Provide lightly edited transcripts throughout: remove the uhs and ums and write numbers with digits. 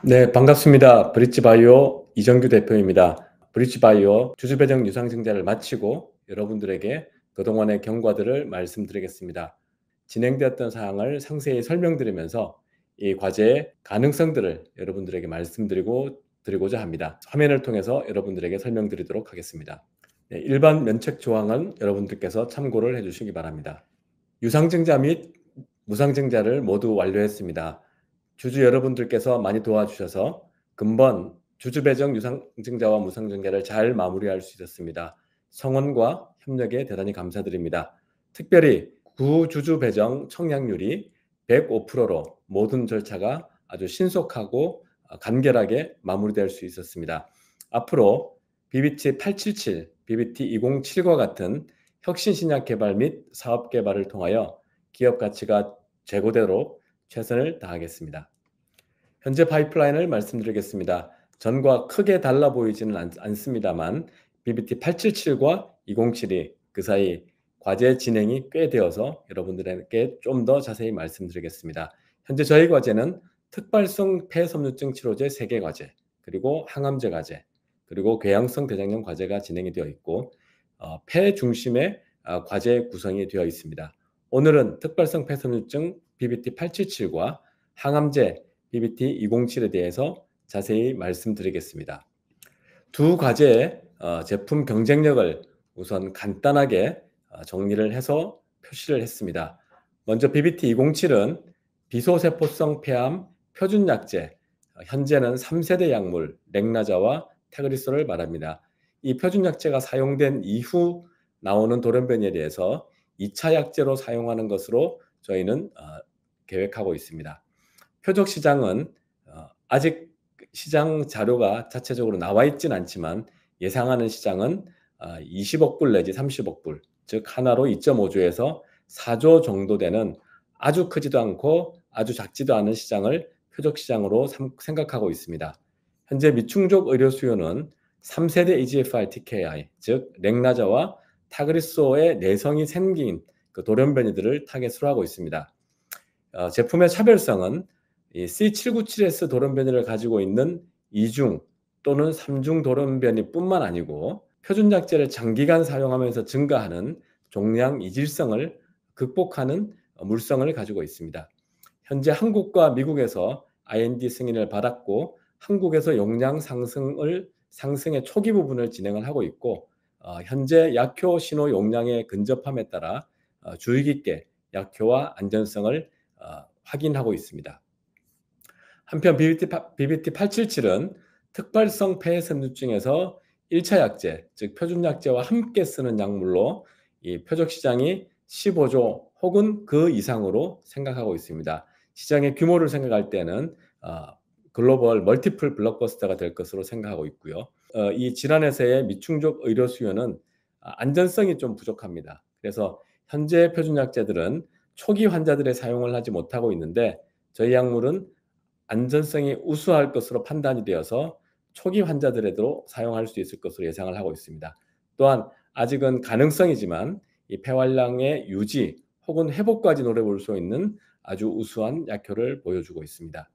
네, 반갑습니다. 브릿지바이오 이정규 대표입니다. 브릿지바이오 주주배정 유상증자를 마치고 여러분들에게 그동안의 경과들을 말씀드리겠습니다. 진행되었던 사항을 상세히 설명드리면서 이 과제의 가능성들을 여러분들에게 드리고자 합니다. 화면을 통해서 여러분들에게 설명드리도록 하겠습니다. 네, 일반 면책 조항은 여러분들께서 참고를 해주시기 바랍니다. 유상증자 및 무상증자를 모두 완료했습니다. 주주 여러분들께서 많이 도와주셔서 금번 주주 배정 유상증자와 무상증자를 잘 마무리할 수 있었습니다. 성원과 협력에 대단히 감사드립니다. 특별히 구주주 배정 청약률이 105%로 모든 절차가 아주 신속하고 간결하게 마무리될 수 있었습니다. 앞으로 BBT 877, BBT 207과 같은 혁신 신약 개발 및 사업 개발을 통하여 기업 가치가 제고되도록 최선을 다하겠습니다. 현재 파이프라인을 말씀드리겠습니다. 전과 크게 달라 보이지는 않습니다만 BBT 877과 207이 그 사이 과제 진행이 꽤 되어서 여러분들에게 좀 더 자세히 말씀드리겠습니다. 현재 저희 과제는 특발성 폐섬유증 치료제 3개 과제, 그리고 항암제 과제, 그리고 궤양성 대장염 과제가 진행이 되어 있고 폐 중심의 과제 구성이 되어 있습니다. 오늘은 특발성 폐섬유증 BBT 877과 항암제 BBT 207에 대해서 자세히 말씀드리겠습니다. 두 과제의 제품 경쟁력을 우선 간단하게 정리를 해서 표시를 했습니다. 먼저 BBT 207은 비소세포성 폐암 표준약제, 현재는 3세대 약물 렉나자와 테그리소를 말합니다. 이 표준약제가 사용된 이후 나오는 돌연변이에 대해서 2차 약제로 사용하는 것으로 저희는 계획하고 있습니다. 표적 시장은 아직 시장 자료가 자체적으로 나와 있진 않지만 예상하는 시장은 20억 불 내지 30억 불, 즉 하나로 2.5조에서 4조 정도 되는 아주 크지도 않고 아주 작지도 않은 시장을 표적 시장으로 생각하고 있습니다. 현재 미충족 의료 수요는 3세대 EGFR TKI, 즉 렉나자와 타그리소의 내성이 생긴 그 돌연변이들을 타겟으로 하고 있습니다. 제품의 차별성은 이 C797S 돌연변이를 가지고 있는 2중 또는 3중 돌연변이뿐만 아니고 표준약제를 장기간 사용하면서 증가하는 종양 이질성을 극복하는 물성을 가지고 있습니다. 현재 한국과 미국에서 IND 승인을 받았고 한국에서 용량 상승의 초기 부분을 진행을 하고 있고 현재 약효 신호 용량의 근접함에 따라 주의 깊게 약효와 안전성을 확인하고 있습니다. 한편 BBT 877은 특발성 폐섬유증에서 1차 약제, 즉 표준약제와 함께 쓰는 약물로 이 표적 시장이 15조 혹은 그 이상으로 생각하고 있습니다. 시장의 규모를 생각할 때는 글로벌 멀티플 블록버스터가 될 것으로 생각하고 있고요. 이 질환에서의 미충족 의료 수요는 안전성이 좀 부족합니다. 그래서 현재 표준약제들은 초기 환자들의 사용을 하지 못하고 있는데 저희 약물은 안전성이 우수할 것으로 판단이 되어서 초기 환자들에도 사용할 수 있을 것으로 예상을 하고 있습니다. 또한 아직은 가능성이지만 이 폐활량의 유지 혹은 회복까지 노려볼 수 있는 아주 우수한 약효를 보여주고 있습니다.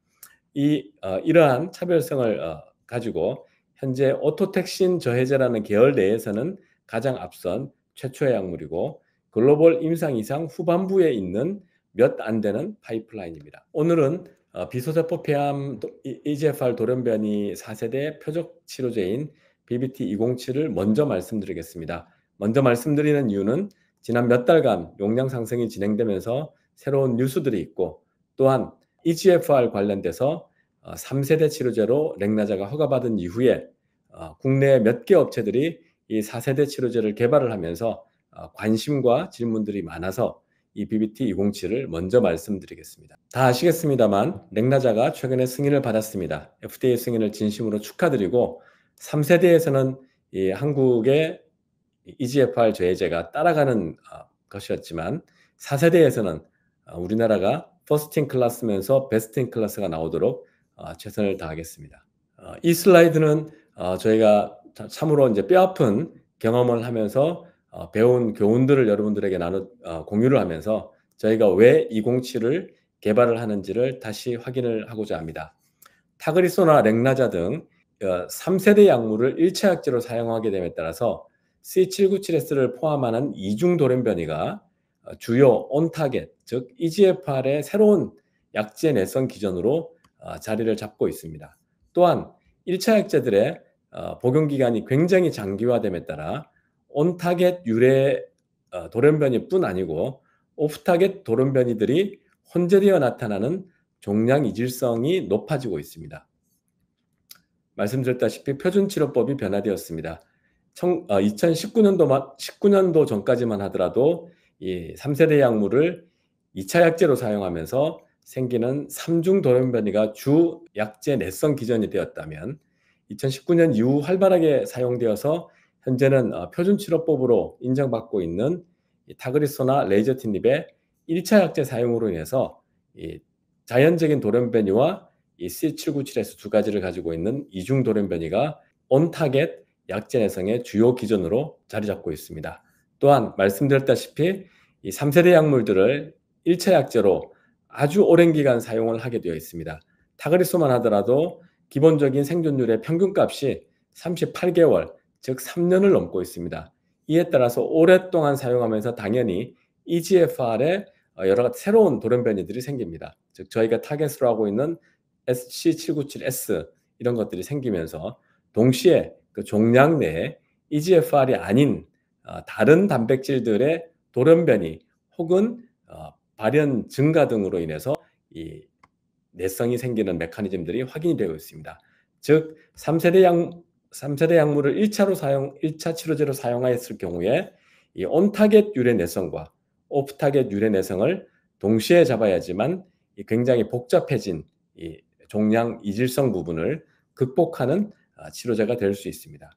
이러한 차별성을 가지고 현재 오토택신 저해제라는 계열 내에서는 가장 앞선 최초의 약물이고 글로벌 임상 이상 후반부에 있는 몇 안 되는 파이프라인입니다. 오늘은 비소세포 폐암 EGFR 돌연변이 4세대 표적 치료제인 BBT 207을 먼저 말씀드리겠습니다. 먼저 말씀드리는 이유는 지난 몇 달간 용량 상승이 진행되면서 새로운 뉴스들이 있고 또한 EGFR 관련돼서 3세대 치료제로 렉나자가 허가받은 이후에 국내 몇 개 업체들이 이 4세대 치료제를 개발을 하면서 관심과 질문들이 많아서 이 BBT 207을 먼저 말씀드리겠습니다. 다 아시겠습니다만 렉나자가 최근에 승인을 받았습니다. FDA 승인을 진심으로 축하드리고 3세대에서는 이 한국의 EGFR 저해제가 따라가는 것이었지만 4세대에서는 우리나라가 퍼스트 인 클래스면서 베스트 인 클래스가 나오도록 최선을 다하겠습니다. 이 슬라이드는 저희가 참으로 이제 뼈아픈 경험을 하면서 배운 교훈들을 여러분들에게 공유를 하면서 저희가 왜 207을 개발을 하는지를 다시 확인을 하고자 합니다. 타그리소나 렉나자 등 3세대 약물을 1차 약제로 사용하게 됨에 따라서 C797S를 포함하는 이중 돌연변이가 주요 온타겟, 즉 EGFR의 새로운 약제 내성 기전으로 자리를 잡고 있습니다. 또한 1차 약제들의 복용 기간이 굉장히 장기화됨에 따라 온타겟 유래 돌연변이뿐 아니고 오프타겟 돌연변이들이 혼재되어 나타나는 종양 이질성이 높아지고 있습니다. 말씀드렸다시피 표준치료법이 변화되었습니다. 19년도 전까지만 하더라도 이 3세대 약물을 2차 약제로 사용하면서 생기는 3중 돌연변이가 주 약제 내성 기전이 되었다면 2019년 이후 활발하게 사용되어서 현재는 표준치료법으로 인정받고 있는 타그리소나 레이저틴립의 1차 약제 사용으로 인해서 이 자연적인 돌연변이와 이 C797S 두 가지를 가지고 있는 이중 돌연변이가 온타겟 약제 내성의 주요 기전으로 자리 잡고 있습니다. 또한 말씀드렸다시피 이 3세대 약물들을 1차 약제로 아주 오랜 기간 사용을 하게 되어 있습니다. 타그리소만 하더라도 기본적인 생존율의 평균값이 38개월, 즉 3년을 넘고 있습니다. 이에 따라서 오랫동안 사용하면서 당연히 EGFR에 여러 가지 새로운 돌연변이들이 생깁니다. 즉 저희가 타겟으로 하고 있는 SC797S 이런 것들이 생기면서 동시에 그 종양 내에 EGFR이 아닌 다른 단백질들의 돌연변이 혹은 발현 증가 등으로 인해서 이 내성이 생기는 메커니즘들이 확인이 되고 있습니다. 즉 3세대 약물을 1차 치료제로 사용하였을 경우에 이 온타겟 유래 내성과 오프타겟 유래 내성을 동시에 잡아야지만 굉장히 복잡해진 이 종양 이질성 부분을 극복하는 치료제가 될 수 있습니다.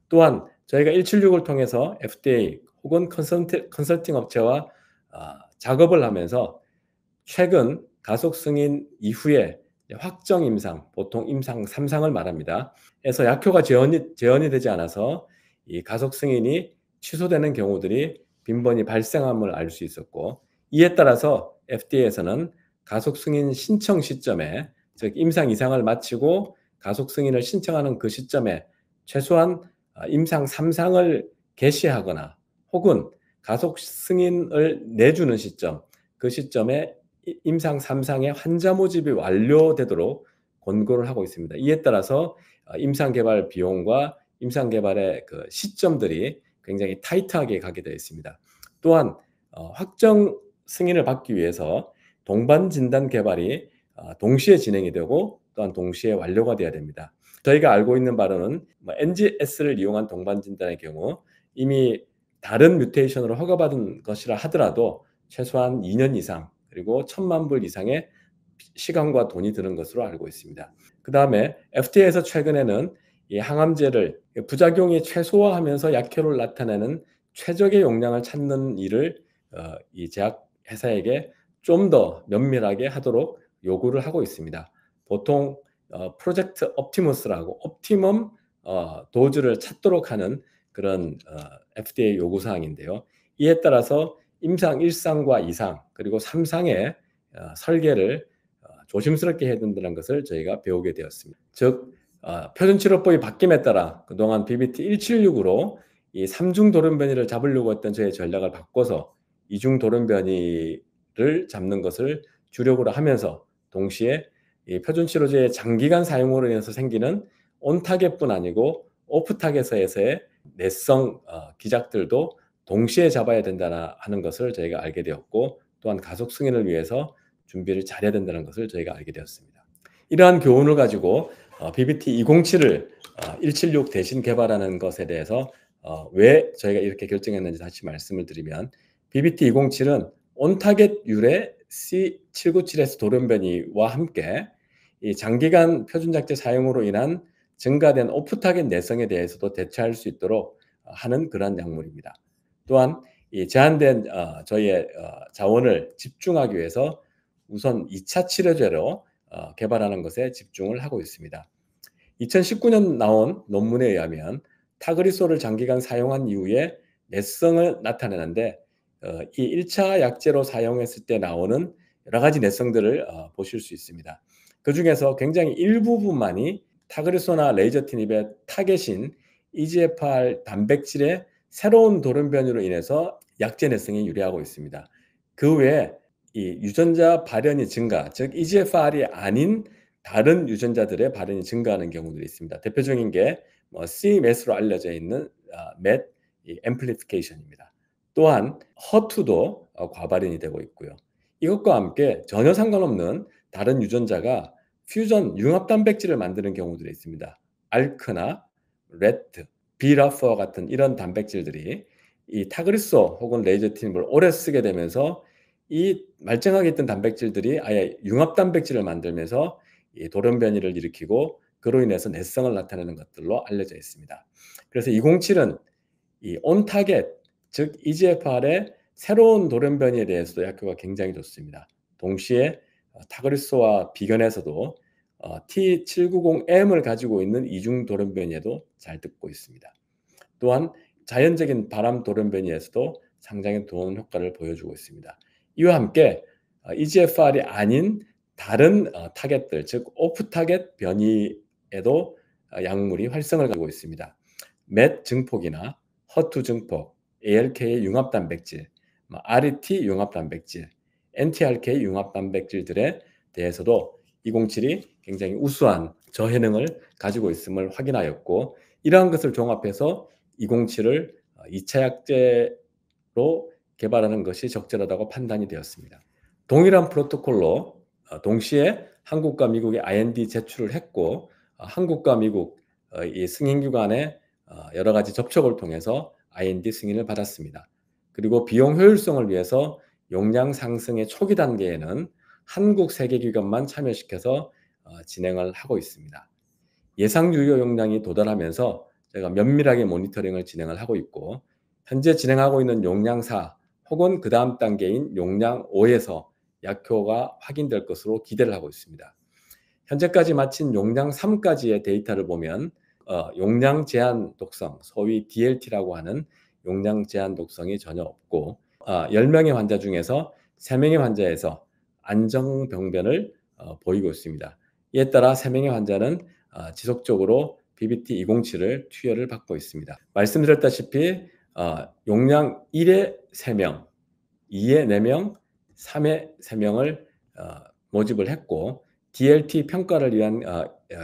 또한 저희가 176을 통해서 FDA 혹은 컨설팅 업체와 작업을 하면서 최근 가속 승인 이후에 확정 임상, 보통 임상 3상을 말합니다. 해서 약효가 재현이 되지 않아서 이 가속 승인이 취소되는 경우들이 빈번히 발생함을 알 수 있었고, 이에 따라서 FDA에서는 가속 승인 신청 시점에, 즉 임상 2상을 마치고 가속 승인을 신청하는 그 시점에 최소한 임상 3상을 개시하거나 혹은 가속 승인을 내주는 시점, 그 시점에 임상 3상의 환자 모집이 완료되도록 권고를 하고 있습니다. 이에 따라서 임상 개발 비용과 임상 개발의 그 시점들이 굉장히 타이트하게 가게 되어 있습니다. 또한 확정 승인을 받기 위해서 동반 진단 개발이 동시에 진행이 되고 또한 동시에 완료가 돼야 됩니다. 저희가 알고 있는 바로는 NGS를 이용한 동반 진단의 경우 이미 다른 뮤테이션으로 허가받은 것이라 하더라도 최소한 2년 이상 그리고 1,000만 불 이상의 시간과 돈이 드는 것으로 알고 있습니다. 그 다음에 FDA에서 최근에는 이 항암제를 부작용이 최소화하면서 약효를 나타내는 최적의 용량을 찾는 일을 이 제약 회사에게 좀 더 면밀하게 하도록 요구를 하고 있습니다. 보통 프로젝트 옵티머스라고 옵티멈 도즈를 찾도록 하는 그런 FDA 요구 사항인데요. 이에 따라서 임상 1상과 2상 그리고 3상의 설계를 조심스럽게 해야 된다는 것을 저희가 배우게 되었습니다. 즉 표준치료법이 바뀜에 따라 그동안 BBT 176으로 이 3중 돌연변이를 잡으려고 했던 저의 전략을 바꿔서 2중 돌연변이를 잡는 것을 주력으로 하면서 동시에 이 표준치료제의 장기간 사용으로 인해서 생기는 온타겟뿐 아니고 오프타겟에서의 내성 기작들도 동시에 잡아야 된다 하는 것을 저희가 알게 되었고 또한 가속 승인을 위해서 준비를 잘해야 된다는 것을 저희가 알게 되었습니다. 이러한 교훈을 가지고 BBT 207을 176 대신 개발하는 것에 대해서 왜 저희가 이렇게 결정했는지 다시 말씀을 드리면 BBT 207은 온타겟 유래 C797S 돌연변이와 함께 이 장기간 표준작제 사용으로 인한 증가된 오프타겟 내성에 대해서도 대처할 수 있도록 하는 그러한 약물입니다. 또한 이 제한된 저희의 자원을 집중하기 위해서 우선 2차 치료제로 개발하는 것에 집중을 하고 있습니다. 2019년 나온 논문에 의하면 타그리소를 장기간 사용한 이후에 내성을 나타내는데 이 1차 약제로 사용했을 때 나오는 여러 가지 내성들을 보실 수 있습니다. 그중에서 굉장히 일부분만이 타그리소나 레이저티닙의 타겟인 EGFR 단백질의 새로운 돌연변이로 인해서 약제내성이 유리하고 있습니다. 그 외에 이 유전자 발현이 증가, 즉 EGFR이 아닌 다른 유전자들의 발현이 증가하는 경우들이 있습니다. 대표적인 게 cMET로 알려져 있는 MET 앰플리피케이션입니다. 또한 HER2도 과발현이 되고 있고요. 이것과 함께 전혀 상관없는 다른 유전자가 퓨전 융합 단백질을 만드는 경우들이 있습니다. 알크나 레트, 비라프와 같은 이런 단백질들이 이 타그리소 혹은 레이저티닙을 오래 쓰게 되면서 이 말짱하게 있던 단백질들이 아예 융합 단백질을 만들면서 이 돌연변이를 일으키고 그로 인해서 내성을 나타내는 것들로 알려져 있습니다. 그래서 207은 이 온타겟, 즉 EGFR의 새로운 돌연변이에 대해서도 약효가 굉장히 좋습니다. 동시에 타그리소와 비견에서도 T790M을 가지고 있는 이중 돌연변이에도 잘 듣고 있습니다. 또한 자연적인 바람 돌연변이에서도 상당히 좋은 효과를 보여주고 있습니다. 이와 함께 EGFR이 아닌 다른 타겟들, 즉 오프 타겟 변이에도 약물이 활성을 가지고 있습니다. 맷 증폭이나 허투 증폭, ALK 융합 단백질, RET 융합 단백질, NTRK 융합 단백질들에 대해서도 207이 굉장히 우수한 저해능을 가지고 있음을 확인하였고, 이러한 것을 종합해서 207을 2차 약제로 개발하는 것이 적절하다고 판단이 되었습니다. 동일한 프로토콜로 동시에 한국과 미국의 IND 제출을 했고, 한국과 미국 이 승인기관의 여러 가지 접촉을 통해서 IND 승인을 받았습니다. 그리고 비용 효율성을 위해서 용량 상승의 초기 단계에는 한국 세계기관만 참여시켜서 진행을 하고 있습니다. 예상 유효 용량이 도달하면서 제가 면밀하게 모니터링을 진행을 하고 있고, 현재 진행하고 있는 용량 4 혹은 그 다음 단계인 용량 5에서 약효가 확인될 것으로 기대를 하고 있습니다. 현재까지 마친 용량 3까지의 데이터를 보면 용량 제한 독성, 소위 DLT라고 하는 용량 제한 독성이 전혀 없고, 10명의 환자 중에서 3명의 환자에서 안정병변을 보이고 있습니다. 이에 따라 3명의 환자는 지속적으로 BBT-207을 투여를 받고 있습니다. 말씀드렸다시피 용량 1에 3명, 2에 4명, 3에 3명을 모집을 했고, DLT 평가를 위한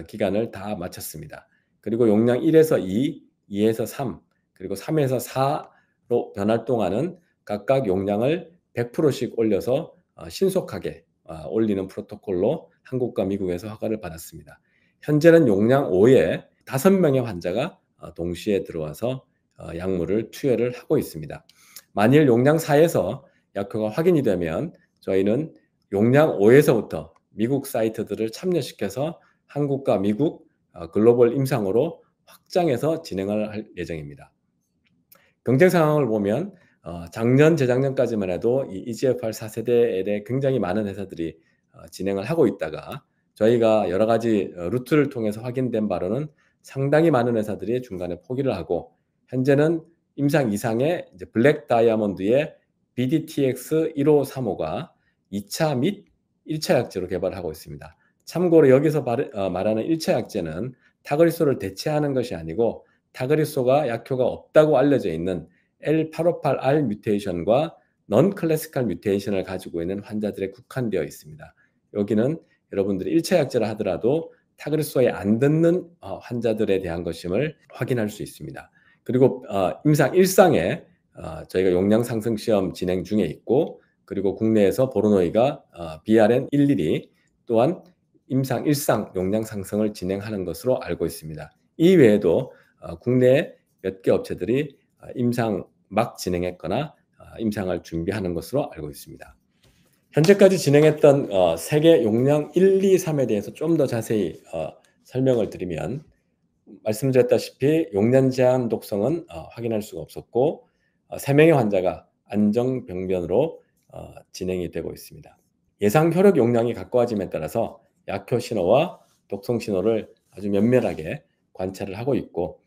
기간을 다 마쳤습니다. 그리고 용량 1에서 2, 2에서 3, 그리고 3에서 4로 변할 동안은 각각 용량을 100%씩 올려서 신속하게 올리는 프로토콜로 한국과 미국에서 허가를 받았습니다. 현재는 용량 5에 5명의 환자가 동시에 들어와서 약물을 투여를 하고 있습니다. 만일 용량 4에서 약효가 확인이 되면 저희는 용량 5에서부터 미국 사이트들을 참여시켜서 한국과 미국 글로벌 임상으로 확장해서 진행을 할 예정입니다. 경쟁 상황을 보면 작년, 재작년까지만 해도 이 EGFR 4세대에 대해 굉장히 많은 회사들이 진행을 하고 있다가 저희가 여러 가지 루트를 통해서 확인된 바로는 상당히 많은 회사들이 중간에 포기를 하고, 현재는 임상 이상의 이제 블랙 다이아몬드의 BDTX-1535가 2차 및 1차 약제로 개발하고 있습니다. 참고로 여기서 말하는 1차 약제는 타그리소를 대체하는 것이 아니고 타그리소가 약효가 없다고 알려져 있는 L858R 뮤테이션과 넌 클래시컬 뮤테이션을 가지고 있는 환자들에 국한되어 있습니다. 여기는 여러분들이 1차 약제를 하더라도 타그리소에 안 듣는 환자들에 대한 것임을 확인할 수 있습니다. 그리고 임상 1상에 저희가 용량 상승 시험 진행 중에 있고, 그리고 국내에서 보로노이가 BRN112 또한 임상 1상 용량 상승을 진행하는 것으로 알고 있습니다. 이 외에도 국내 몇 개 업체들이 임상 막 진행했거나 임상을 준비하는 것으로 알고 있습니다. 현재까지 진행했던 세계 용량 1, 2, 3에 대해서 좀 더 자세히 설명을 드리면, 말씀드렸다시피 용량 제한 독성은 확인할 수가 없었고 3명의 환자가 안정병변으로 진행이 되고 있습니다. 예상 혈액 용량이 가까워짐에 따라서 약효 신호와 독성 신호를 아주 면밀하게 관찰을 하고 있고,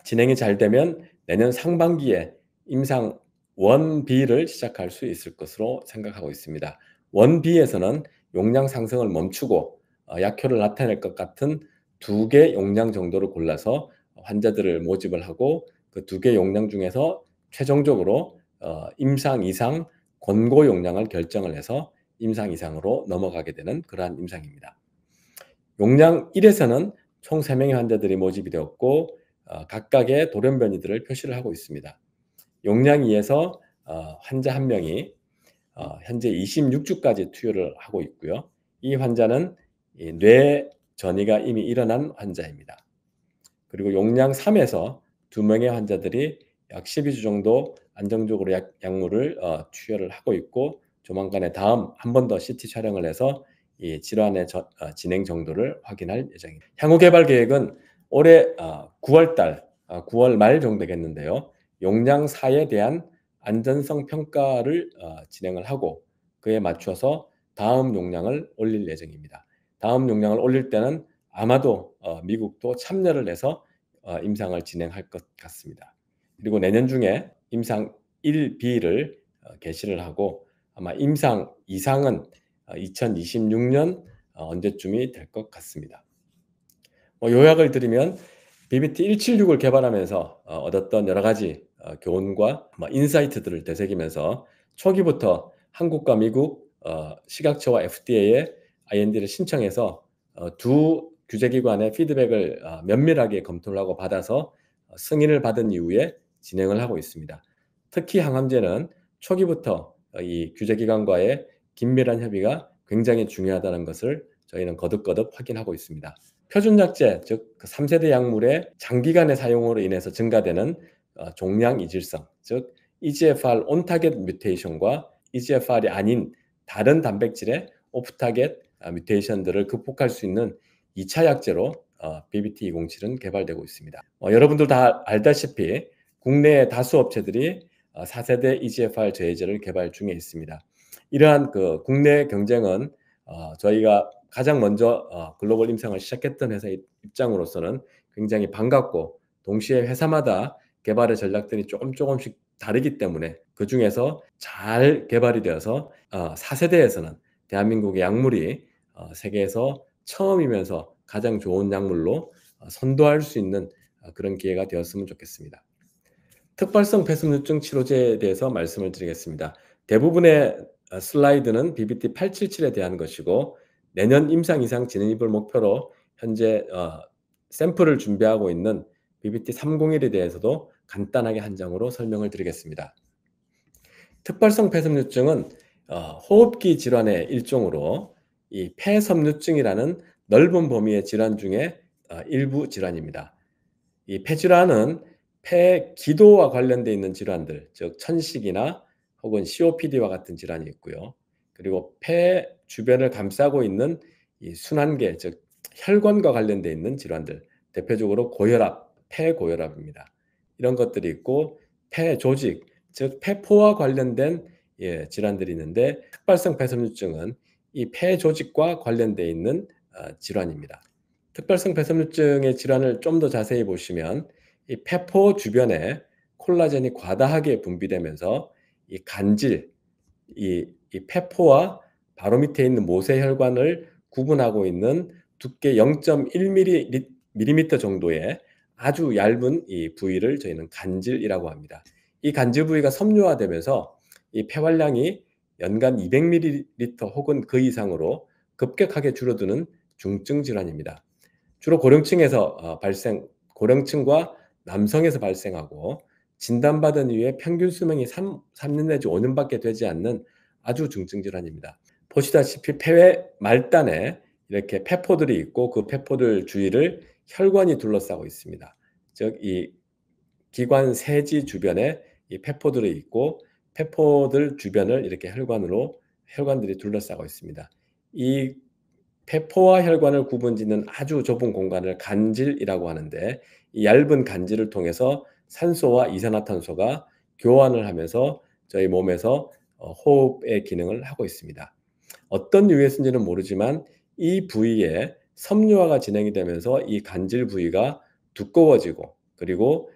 진행이 잘 되면 내년 상반기에 임상 1B를 시작할 수 있을 것으로 생각하고 있습니다. 1B에서는 용량 상승을 멈추고 약효를 나타낼 것 같은 2개 용량 정도를 골라서 환자들을 모집을 하고 그 2개 용량 중에서 최종적으로 임상 이상 권고 용량을 결정을 해서 임상 이상으로 넘어가게 되는 그러한 임상입니다. 용량 1에서는 총 3명의 환자들이 모집이 되었고 각각의 돌연변이들을 표시를 하고 있습니다. 용량 2에서 환자 1명이 현재 26주까지 투여를 하고 있고요. 이 환자는 뇌 전이가 이미 일어난 환자입니다. 그리고 용량 3에서 2명의 환자들이 약 12주 정도 안정적으로 약물을 투여를 하고 있고 조만간에 다음 한 번 더 CT 촬영을 해서 이 질환의 진행 정도를 확인할 예정입니다. 향후 개발 계획은 올해 9월 9월 말 정도 되겠는데요. 용량 4에 대한 안전성 평가를 진행을 하고 그에 맞춰서 다음 용량을 올릴 예정입니다. 다음 용량을 올릴 때는 아마도 미국도 참여를 해서 임상을 진행할 것 같습니다. 그리고 내년 중에 임상 1B를 개시를 하고 아마 임상 2상은 2026년 언제쯤이 될 것 같습니다. 요약을 드리면 BBT 176을 개발하면서 얻었던 여러 가지 교훈과 인사이트들을 되새기면서 초기부터 한국과 미국 식약처와 FDA에 IND를 신청해서 두 규제기관의 피드백을 면밀하게 검토를 하고 받아서 승인을 받은 이후에 진행을 하고 있습니다. 특히 항암제는 초기부터 이 규제기관과의 긴밀한 협의가 굉장히 중요하다는 것을 저희는 거듭거듭 확인하고 있습니다. 표준약제, 즉 3세대 약물의 장기간의 사용으로 인해서 증가되는 종양 이질성, 즉 EGFR 온타겟 뮤테이션과 EGFR이 아닌 다른 단백질의 오프타겟 뮤테이션들을 극복할 수 있는 2차 약제로 BBT-207은 개발되고 있습니다. 여러분들 다 알다시피 국내 다수 업체들이 4세대 EGFR 저해제를 개발 중에 있습니다. 이러한 그 국내 경쟁은 저희가 가장 먼저 글로벌 임상을 시작했던 회사 입장으로서는 굉장히 반갑고 동시에 회사마다 개발의 전략들이 조금씩 다르기 때문에 그중에서 잘 개발이 되어서 4세대에서는 대한민국의 약물이 세계에서 처음이면서 가장 좋은 약물로 선도할 수 있는 그런 기회가 되었으면 좋겠습니다. 특발성 폐섬유증 치료제에 대해서 말씀을 드리겠습니다. 대부분의 슬라이드는 BBT-877에 대한 것이고 내년 임상 이상 진입을 목표로 현재 샘플을 준비하고 있는 BBT-301에 대해서도 간단하게 한 장으로 설명을 드리겠습니다. 특발성 폐섬유증은 호흡기 질환의 일종으로 이 폐섬유증이라는 넓은 범위의 질환 중에 일부 질환입니다. 이 폐질환은 폐기도와 관련되어 있는 질환들, 즉 천식이나 혹은 COPD와 같은 질환이 있고요. 그리고 폐 주변을 감싸고 있는 이 순환계, 즉 혈관과 관련되어 있는 질환들, 대표적으로 고혈압, 폐고혈압입니다. 이런 것들이 있고 폐 조직, 즉 폐포와 관련된 질환들이 있는데 특발성 폐섬유증은 이 폐 조직과 관련되어 있는 질환입니다. 특발성 폐섬유증의 질환을 좀 더 자세히 보시면 이 폐포 주변에 콜라겐이 과다하게 분비되면서 이 간질, 이 폐포와 바로 밑에 있는 모세혈관을 구분하고 있는 두께 0.1mm 정도의 아주 얇은 이 부위를 저희는 간질이라고 합니다. 이 간질 부위가 섬유화되면서 이 폐활량이 연간 200ml 혹은 그 이상으로 급격하게 줄어드는 중증 질환입니다. 주로 고령층에서 고령층과 남성에서 발생하고 진단받은 이후에 평균 수명이 3년 내지 5년밖에 되지 않는 아주 중증 질환입니다. 보시다시피 폐 말단에 이렇게 폐포들이 있고 그 폐포들 주위를 혈관이 둘러싸고 있습니다. 즉 이 기관 세지 주변에 이 폐포들이 있고 폐포들 주변을 이렇게 혈관들이 둘러싸고 있습니다. 이 폐포와 혈관을 구분짓는 아주 좁은 공간을 간질이라고 하는데 이 얇은 간질을 통해서 산소와 이산화탄소가 교환을 하면서 저희 몸에서 호흡의 기능을 하고 있습니다. 어떤 이유에서인지는 모르지만 이 부위에 섬유화가 진행이 되면서 이 간질 부위가 두꺼워지고 그리고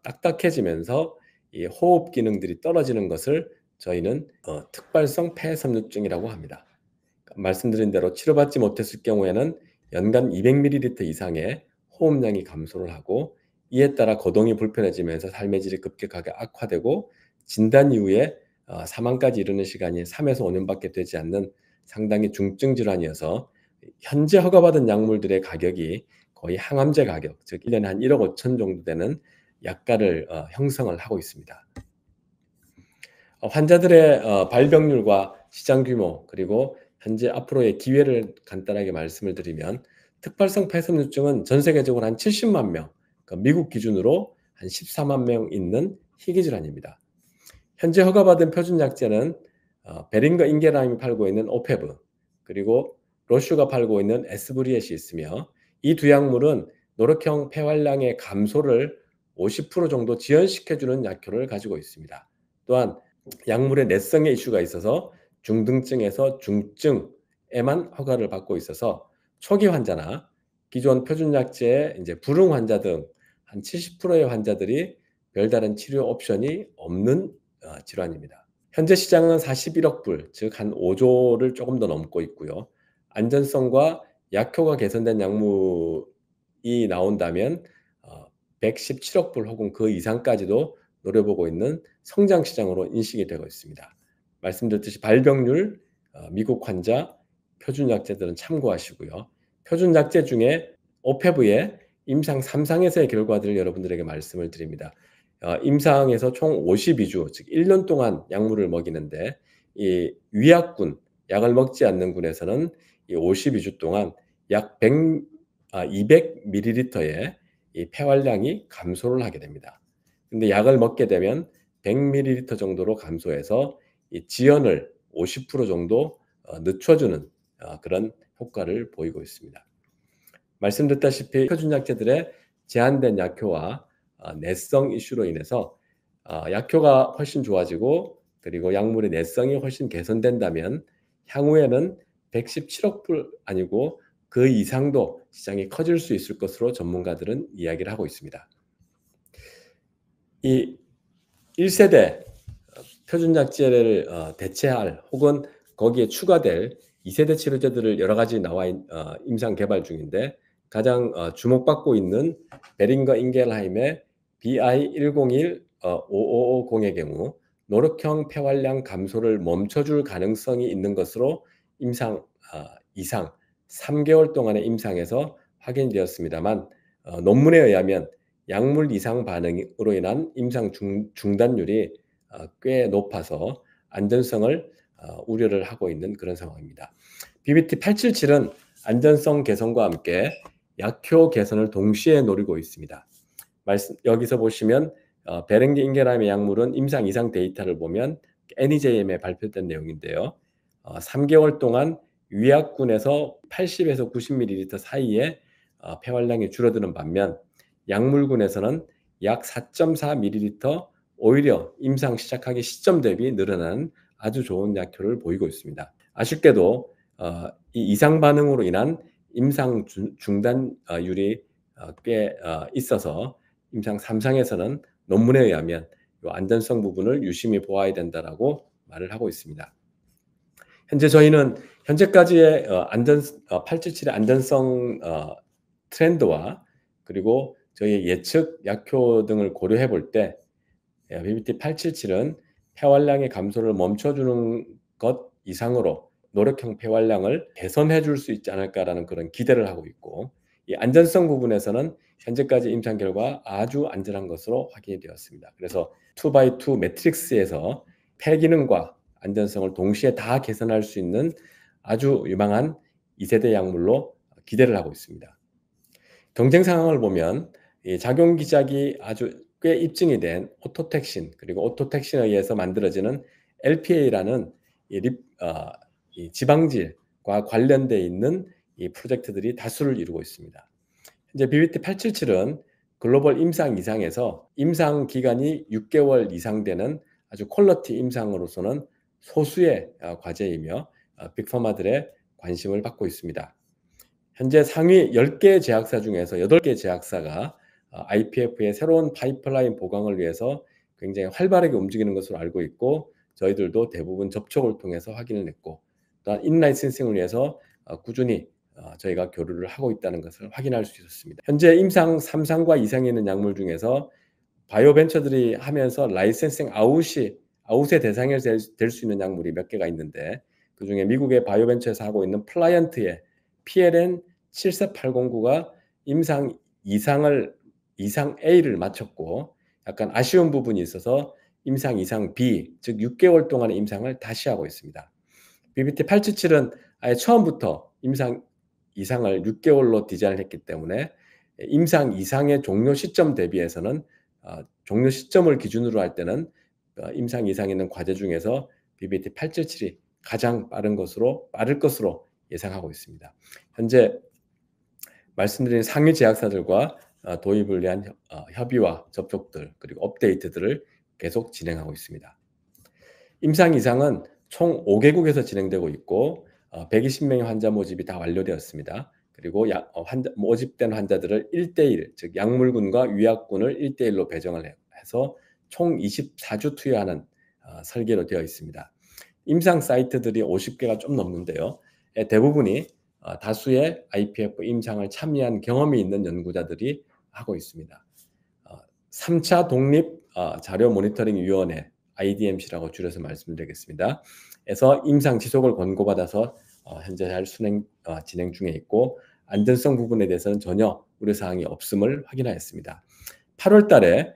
딱딱해지면서 이 호흡 기능들이 떨어지는 것을 저희는 특발성 폐섬유증이라고 합니다. 말씀드린 대로 치료받지 못했을 경우에는 연간 200ml 이상의 호흡량이 감소를 하고, 이에 따라 거동이 불편해지면서 삶의 질이 급격하게 악화되고 진단 이후에 사망까지 이르는 시간이 3에서 5년밖에 되지 않는 상당히 중증 질환이어서, 현재 허가받은 약물들의 가격이 거의 항암제 가격, 즉 1년에 한 1억 5천 정도 되는 약가를 형성을 하고 있습니다. 환자들의 발병률과 시장 규모, 그리고 현재 앞으로의 기회를 간단하게 말씀을 드리면, 특발성 폐섬유증은 전 세계적으로 한 70만 명, 그러니까 미국 기준으로 한 14만 명 있는 희귀 질환입니다. 현재 허가받은 표준약제는 베링거 인겔라임이 팔고 있는 오페브, 그리고 로슈가 팔고 있는 에스브리엣이 있으며, 이 두 약물은 노력형 폐활량의 감소를 50% 정도 지연시켜주는 약효를 가지고 있습니다. 또한 약물의 내성의 이슈가 있어서 중등증에서 중증에만 허가를 받고 있어서, 초기 환자나 기존 표준약제의 이제 불응 환자 등 한 70%의 환자들이 별다른 치료 옵션이 없는 질환입니다. 현재 시장은 41억 불, 즉 한 5조를 조금 더 넘고 있고요. 안전성과 약효가 개선된 약물이 나온다면 117억 불 혹은 그 이상까지도 노려보고 있는 성장 시장으로 인식이 되고 있습니다. 말씀드렸듯이 발병률, 미국 환자, 표준약제들은 참고하시고요. 표준약제 중에 오페브의 임상 3상에서의 결과들을 여러분들에게 말씀을 드립니다. 임상에서 총 52주, 즉 1년 동안 약물을 먹이는데, 이 위약군, 약을 먹지 않는 군에서는 이 52주 동안 약 200ml의 이 폐활량이 감소를 하게 됩니다. 근데 약을 먹게 되면 100ml 정도로 감소해서 이 지연을 50% 정도 늦춰주는 그런 효과를 보이고 있습니다. 말씀드렸다시피 표준약제들의 제한된 약효와 내성 이슈로 인해서 약효가 훨씬 좋아지고, 그리고 약물의 내성이 훨씬 개선된다면 향후에는 117억 불 아니고 그 이상도 시장이 커질 수 있을 것으로 전문가들은 이야기를 하고 있습니다. 이 1세대 표준약제를 대체할 혹은 거기에 추가될 2세대 치료제들을 여러 가지 나와 임상 개발 중인데, 가장 주목받고 있는 베링거 인겔하임의 BI-101-5550의 경우 노력형 폐활량 감소를 멈춰줄 가능성이 있는 것으로 임상 이상 3개월 동안의 임상에서 확인되었습니다만, 논문에 의하면 약물 이상 반응으로 인한 임상 중단율이 꽤 높아서 안전성을 우려를 하고 있는 그런 상황입니다. BBT-877은 안전성 개선과 함께 약효 개선을 동시에 노리고 있습니다. 여기서 보시면 베링거 인겔하임의 약물은 임상 이상 데이터를 보면 NEJM에 발표된 내용인데요. 3개월 동안 위약군에서 80에서 90ml 사이에 폐활량이 줄어드는 반면, 약물군에서는 약 4.4ml, 오히려 임상 시작하기 시점 대비 늘어난 아주 좋은 약효를 보이고 있습니다. 아쉽게도 이 이상 반응으로 인한 임상 중단율이 꽤 있어서 임상 3상에서는 논문에 의하면 이 안전성 부분을 유심히 보아야 된다라고 말을 하고 있습니다. 현재 저희는 현재까지의 877의 안전성 트렌드와, 그리고 저희의 예측 약효 등을 고려해 볼 때 BBT-877은 폐활량의 감소를 멈춰주는 것 이상으로 노력형 폐활량을 개선해 줄 수 있지 않을까라는 그런 기대를 하고 있고, 이 안전성 부분에서는 현재까지 임상 결과 아주 안전한 것으로 확인이 되었습니다. 그래서 2x2 매트릭스에서 폐기능과 안전성을 동시에 다 개선할 수 있는 아주 유망한 2세대 약물로 기대를 하고 있습니다. 경쟁 상황을 보면 이 작용 기작이 아주 꽤 입증이 된 오토택신, 그리고 오토택신에 의해서 만들어지는 LPA라는 이 지방질과 관련되어 있는 이 프로젝트들이 다수를 이루고 있습니다. 현재 BBT-877은 글로벌 임상 이상에서 임상 기간이 6개월 이상 되는 아주 퀄러티 임상으로서는 소수의 과제이며 빅파마들의 관심을 받고 있습니다. 현재 상위 10개 제약사 중에서 8개 제약사가 IPF의 새로운 파이프라인 보강을 위해서 굉장히 활발하게 움직이는 것으로 알고 있고, 저희들도 대부분 접촉을 통해서 확인을 했고, 또한 인라이센싱을 위해서 꾸준히 저희가 교류를 하고 있다는 것을 확인할 수 있었습니다. 현재 임상 3상과 이상에 있는 약물 중에서 바이오 벤처들이 하면서 라이센싱 아웃의 대상이 될 수 있는 약물이 몇 개가 있는데, 그중에 미국의 바이오 벤처에서 하고 있는 플라이언트의 PLN 74809가 임상 이상 A를 마쳤고 약간 아쉬운 부분이 있어서 임상 이상 B, 즉 6개월 동안의 임상을 다시 하고 있습니다. BBT-877은 아예 처음부터 임상 이상을 6개월로 디자인을 했기 때문에 임상 이상의 종료 시점 대비해서는 종료 시점을 기준으로 할 때는 임상 이상에 있는 과제 중에서 BBT-877이 가장 빠를 것으로 예상하고 있습니다. 현재 말씀드린 상위 제약사들과 도입을 위한 협의와 접촉들 그리고 업데이트들을 계속 진행하고 있습니다. 임상 이상은 총 5개국에서 진행되고 있고 120명의 환자 모집이 다 완료되었습니다. 그리고 모집된 환자들을 1대1, 즉 약물군과 위약군을 1대1로 배정을 해서 총 24주 투여하는 설계로 되어 있습니다. 임상 사이트들이 50개가 좀 넘는데요. 대부분이 다수의 IPF 임상을 참여한 경험이 있는 연구자들이 하고 있습니다. 3차 독립 자료 모니터링 위원회 IDMC라고 줄여서 말씀드리겠습니다. 에서 임상 지속을 권고받아서 현재 잘 진행 중에 있고 안전성 부분에 대해서는 전혀 우려사항이 없음을 확인하였습니다. 8월 달에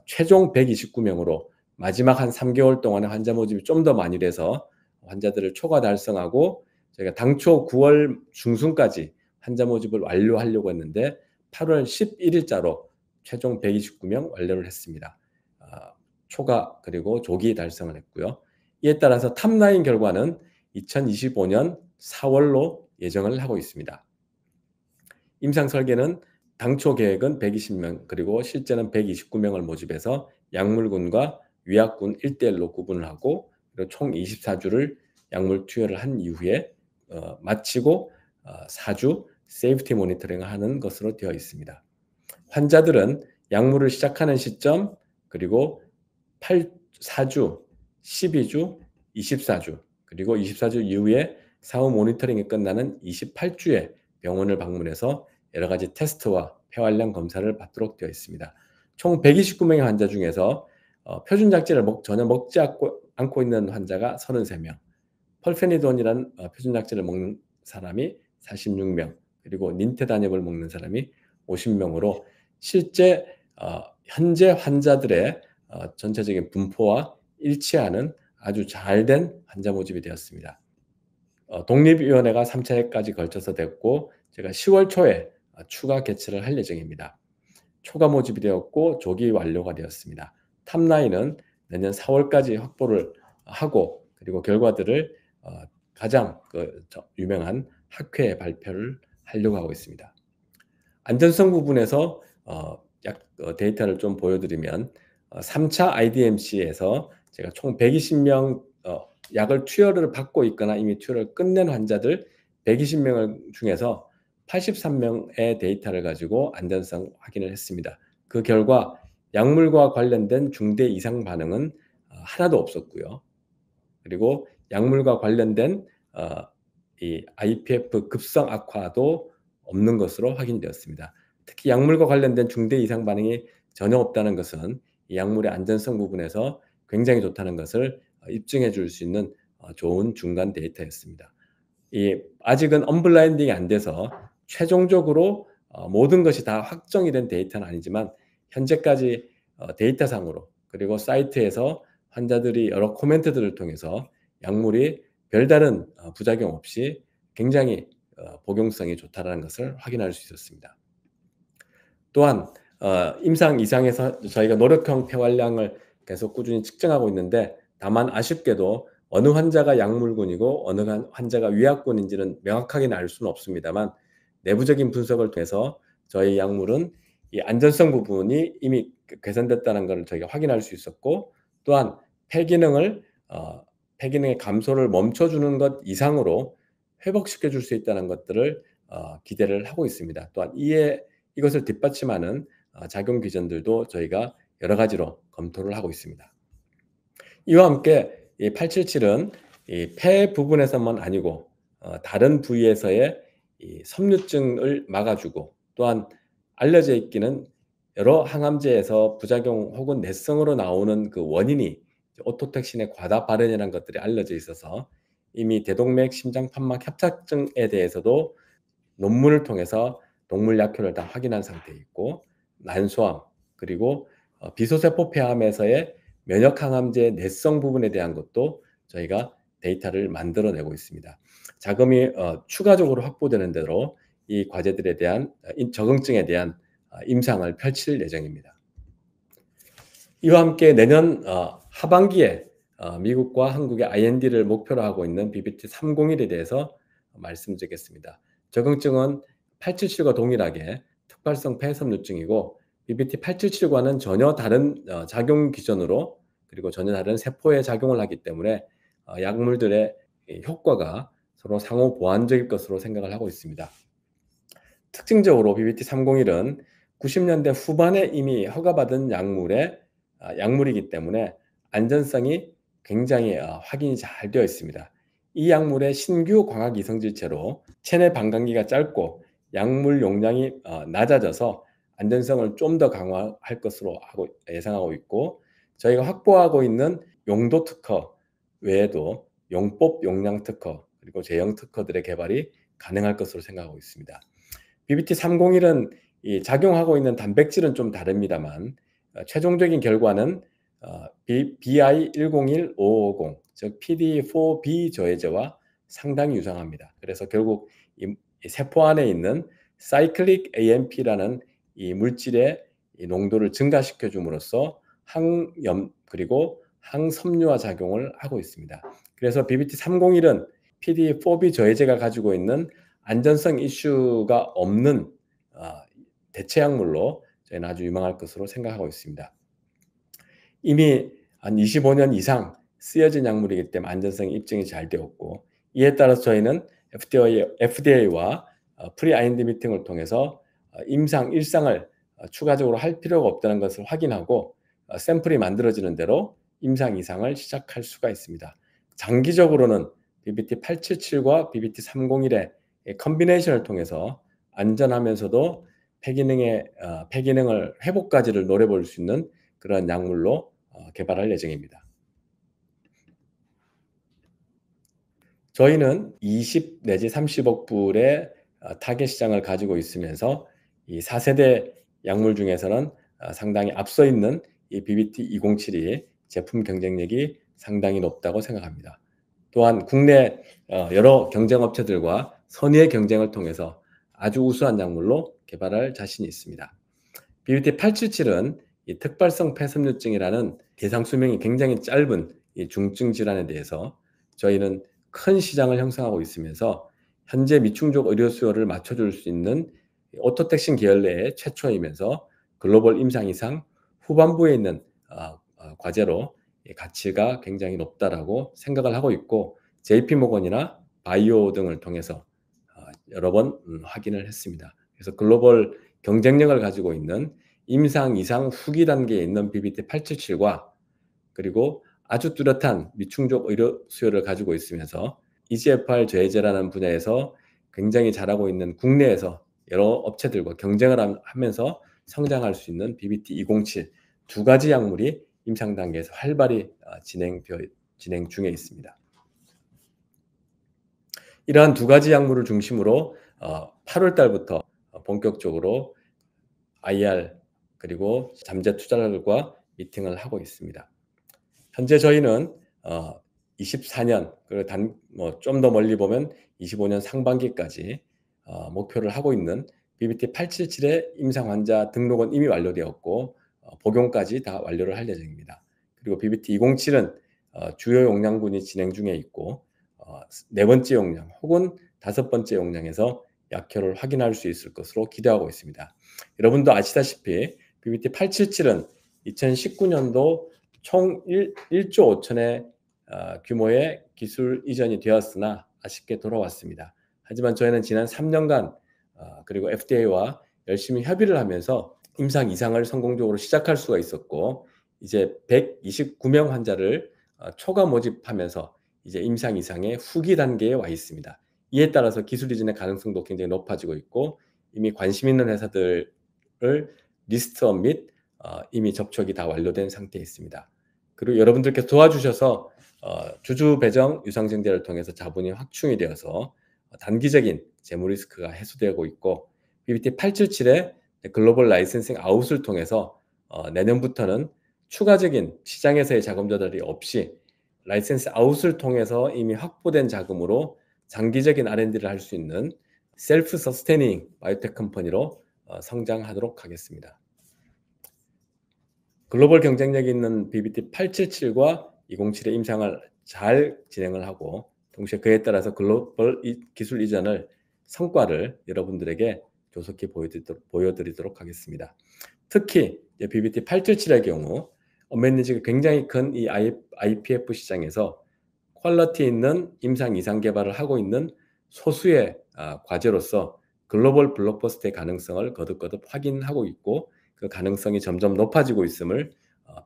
최종 129명으로 마지막 한 3개월 동안의 환자 모집이 좀 더 많이 돼서 환자들을 초과 달성하고 저희가 당초 9월 중순까지 환자 모집을 완료하려고 했는데 8월 11일자로 최종 129명 완료를 했습니다. 초과 그리고 조기 달성을 했고요. 이에 따라서 탑라인 결과는 2025년 4월로 예정을 하고 있습니다. 임상 설계는 당초 계획은 120명 그리고 실제는 129명을 모집해서 약물군과 위약군 1대1로 구분을 하고 그리고 총 24주를 약물 투여를 한 이후에 마치고 4주 세이프티 모니터링을 하는 것으로 되어 있습니다. 환자들은 약물을 시작하는 시점 그리고 4주, 12주, 24주 그리고 24주 이후에 사후 모니터링이 끝나는 28주에 병원을 방문해서 여러 가지 테스트와 폐활량 검사를 받도록 되어 있습니다. 총 129명의 환자 중에서 표준 약제를 전혀 먹지 않고 있는 환자가 33명, 펄페니돈이라는 표준 약제를 먹는 사람이 46명, 그리고 닌테다닙을 먹는 사람이 50명으로 실제 현재 환자들의 전체적인 분포와 일치하는 아주 잘된 환자 모집이 되었습니다. 독립위원회가 3차회까지 걸쳐서 됐고 제가 10월 초에 추가 개최를 할 예정입니다. 초과 모집이 되었고 조기 완료가 되었습니다. 탑라인은 내년 4월까지 확보를 하고 그리고 결과들을 가장 유명한 학회에 발표를 하려고 하고 있습니다. 안전성 부분에서 데이터를 좀 보여드리면 3차 IDMC에서 제가 총 120명 약을 투여를 받고 있거나 이미 투여를 끝낸 환자들 120명 중에서 83명의 데이터를 가지고 안전성 확인을 했습니다. 그 결과 약물과 관련된 중대 이상 반응은 하나도 없었고요. 그리고 약물과 관련된 이 IPF 급성 악화도 없는 것으로 확인되었습니다. 특히 약물과 관련된 중대 이상 반응이 전혀 없다는 것은 이 약물의 안전성 부분에서 굉장히 좋다는 것을 입증해 줄 수 있는 좋은 중간 데이터였습니다. 아직은 언블라인딩이 안 돼서 최종적으로 모든 것이 다 확정이 된 데이터는 아니지만 현재까지 데이터상으로 그리고 사이트에서 환자들이 여러 코멘트들을 통해서 약물이 별다른 부작용 없이 굉장히 복용성이 좋다는 것을 확인할 수 있었습니다. 또한 임상 이상에서 저희가 노력형 폐활량을 계속 꾸준히 측정하고 있는데 다만 아쉽게도 어느 환자가 약물군이고 어느 환자가 위약군인지는 명확하게는 알 수는 없습니다만 내부적인 분석을 통해서 저희 약물은 이 안전성 부분이 이미 개선됐다는 것을 저희가 확인할 수 있었고 또한 폐기능의 감소를 멈춰주는 것 이상으로 회복시켜 줄 수 있다는 것들을 기대를 하고 있습니다. 또한 이것을 뒷받침하는 작용 기전들도 저희가 여러 가지로 검토를 하고 있습니다. 이와 함께 이 877은 이 폐 부분에서만 아니고 다른 부위에서의 이 섬유증을 막아주고, 또한 알려져 있기는 여러 항암제에서 부작용 혹은 내성으로 나오는 그 원인이 오토톡신의 과다 발현이라는 것들이 알려져 있어서 이미 대동맥 심장판막 협착증에 대해서도 논문을 통해서 동물 약효를 다 확인한 상태에 있고, 난소암 그리고 비소세포 폐암에서의 면역 항암제 내성 부분에 대한 것도 저희가 데이터를 만들어내고 있습니다. 자금이 추가적으로 확보되는 대로 이 과제들에 대한 적응증에 대한 임상을 펼칠 예정입니다. 이와 함께 내년 하반기에 미국과 한국의 IND를 목표로 하고 있는 BBT301에 대해서 말씀드리겠습니다. 적응증은 877과 동일하게 특발성 폐섬유증이고, BBT877과는 전혀 다른 작용 기전으로, 그리고 전혀 다른 세포에 작용을 하기 때문에 약물들의 효과가 서로 상호 보완적일 것으로 생각을 하고 있습니다. 특징적으로 BBT301은 90년대 후반에 이미 허가받은 약물이기 때문에 안전성이 굉장히 확인이 잘 되어 있습니다. 이 약물의 신규 광학 이성질체로 체내 방광기가 짧고 약물 용량이 낮아져서 안전성을 좀 더 강화할 것으로 예상하고 있고, 저희가 확보하고 있는 용도 특허 외에도 용법 용량 특허 그리고 제형 특허들의 개발이 가능할 것으로 생각하고 있습니다. BBT301은 이 작용하고 있는 단백질은 좀 다릅니다만 최종적인 결과는 BI101550, 즉 PDE4B 저해제와 상당히 유사합니다. 그래서 결국 이 세포 안에 있는 사이클릭 AMP라는 이 물질의 이 농도를 증가시켜 줌으로써 항염 그리고 항섬유화 작용을 하고 있습니다. 그래서 BBT301은 PDE4B 저해제가 가지고 있는 안전성 이슈가 없는 대체 약물로 저희는 아주 유망할 것으로 생각하고 있습니다. 이미 한 25년 이상 쓰여진 약물이기 때문에 안전성이 입증이 잘 되었고, 이에 따라서 저희는 FDA와 프리-IND 미팅을 통해서 임상 1상을 추가적으로 할 필요가 없다는 것을 확인하고 샘플이 만들어지는 대로 임상 2상을 시작할 수가 있습니다. 장기적으로는 BBT877과 BBT301의 컨비네이션을 통해서 안전하면서도 폐기능을 회복까지를 노려볼 수 있는 그런 약물로 개발할 예정입니다. 저희는 20 내지 30억 불의 타겟 시장을 가지고 있으면서 이 4세대 약물 중에서는 상당히 앞서 있는 이 BBT207이 제품 경쟁력이 상당히 높다고 생각합니다. 또한 국내 여러 경쟁업체들과 선의의 경쟁을 통해서 아주 우수한 약물로 개발할 자신이 있습니다. BBT877은 이 특발성 폐섬유증이라는 대상 수명이 굉장히 짧은 이 중증 질환에 대해서 저희는 큰 시장을 형성하고 있으면서 현재 미충족 의료 수요를 맞춰줄 수 있는 오토택신 계열 내의 최초이면서 글로벌 임상 이상 후반부에 있는 과제로 가치가 굉장히 높다라고 생각을 하고 있고, JP모건이나 바이오 등을 통해서 여러 번 확인을 했습니다. 그래서 글로벌 경쟁력을 가지고 있는 임상 이상 후기 단계에 있는 BBT877과 그리고 아주 뚜렷한 미충족 의료 수요를 가지고 있으면서 EGFR 저해제라는 분야에서 굉장히 잘하고 있는 국내에서 여러 업체들과 경쟁을 하면서 성장할 수 있는 BBT207 두 가지 약물이 임상 단계에서 활발히 진행 중에 있습니다. 이러한 두 가지 약물을 중심으로 8월 달부터 본격적으로 IR 그리고 잠재 투자자들과 미팅을 하고 있습니다. 현재 저희는 24년 그리고 좀 더 멀리 보면 25년 상반기까지 목표를 하고 있는 BBT877의 임상 환자 등록은 이미 완료되었고 복용까지 다 완료를 할 예정입니다. 그리고 BBT207은 주요 용량군이 진행 중에 있고 네 번째 용량 혹은 다섯 번째 용량에서 약효를 확인할 수 있을 것으로 기대하고 있습니다. 여러분도 아시다시피 BBT877은 2019년도 총 1조 5천의 규모의 기술 이전이 되었으나 아쉽게 돌아왔습니다. 하지만 저희는 지난 3년간 그리고 FDA와 열심히 협의를 하면서 임상 2상을 성공적으로 시작할 수가 있었고, 이제 129명 환자를 초과 모집하면서 이제 임상 이상의 후기 단계에 와 있습니다. 이에 따라서 기술 이전의 가능성도 굉장히 높아지고 있고 이미 관심 있는 회사들을 리스트업 및 이미 접촉이 다 완료된 상태에 있습니다. 그리고 여러분들께서 도와주셔서 주주 배정 유상증자를 통해서 자본이 확충이 되어서 단기적인 재무 리스크가 해소되고 있고 BBT 877의 글로벌 라이센싱 아웃을 통해서 내년부터는 추가적인 시장에서의 자금 조달이 없이 라이센스 아웃을 통해서 이미 확보된 자금으로 장기적인 R&D를 할 수 있는 셀프 서스테이닝 바이오텍 컴퍼니로 성장하도록 하겠습니다. 글로벌 경쟁력이 있는 BBT 877과 207의 임상을 잘 진행을 하고 동시에 그에 따라서 글로벌 기술 이전을 성과를 여러분들에게 조속히 보여드리도록 하겠습니다. 특히 BBT 877의 경우 언맷니즈가 굉장히 큰 이 IPF 시장에서 퀄리티 있는 임상 이상 개발을 하고 있는 소수의 과제로서 글로벌 블록버스터의 가능성을 거듭거듭 확인하고 있고 그 가능성이 점점 높아지고 있음을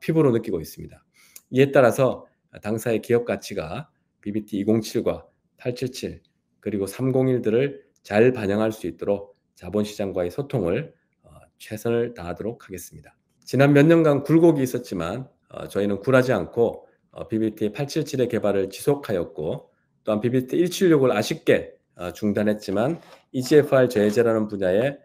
피부로 느끼고 있습니다. 이에 따라서 당사의 기업 가치가 BBT 207과 877 그리고 301들을 잘 반영할 수 있도록 자본시장과의 소통을 최선을 다하도록 하겠습니다. 지난 몇 년간 굴곡이 있었지만 저희는 굴하지 않고 BBT 877의 개발을 지속하였고 또한 BBT 176을 아쉽게 중단했지만 EGFR 저해제라는 분야에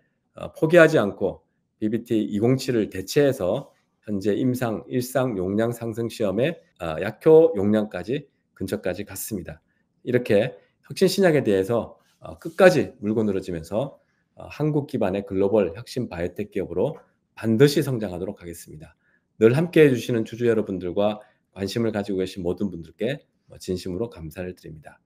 포기하지 않고 BBT 207을 대체해서 현재 임상, 일상 용량 상승 시험의 약효 용량까지 근처까지 갔습니다. 이렇게 혁신 신약에 대해서 끝까지 물고 늘어지면서 한국 기반의 글로벌 혁신 바이오텍 기업으로 반드시 성장하도록 하겠습니다. 늘 함께해 주시는 주주 여러분들과 관심을 가지고 계신 모든 분들께 진심으로 감사를 드립니다.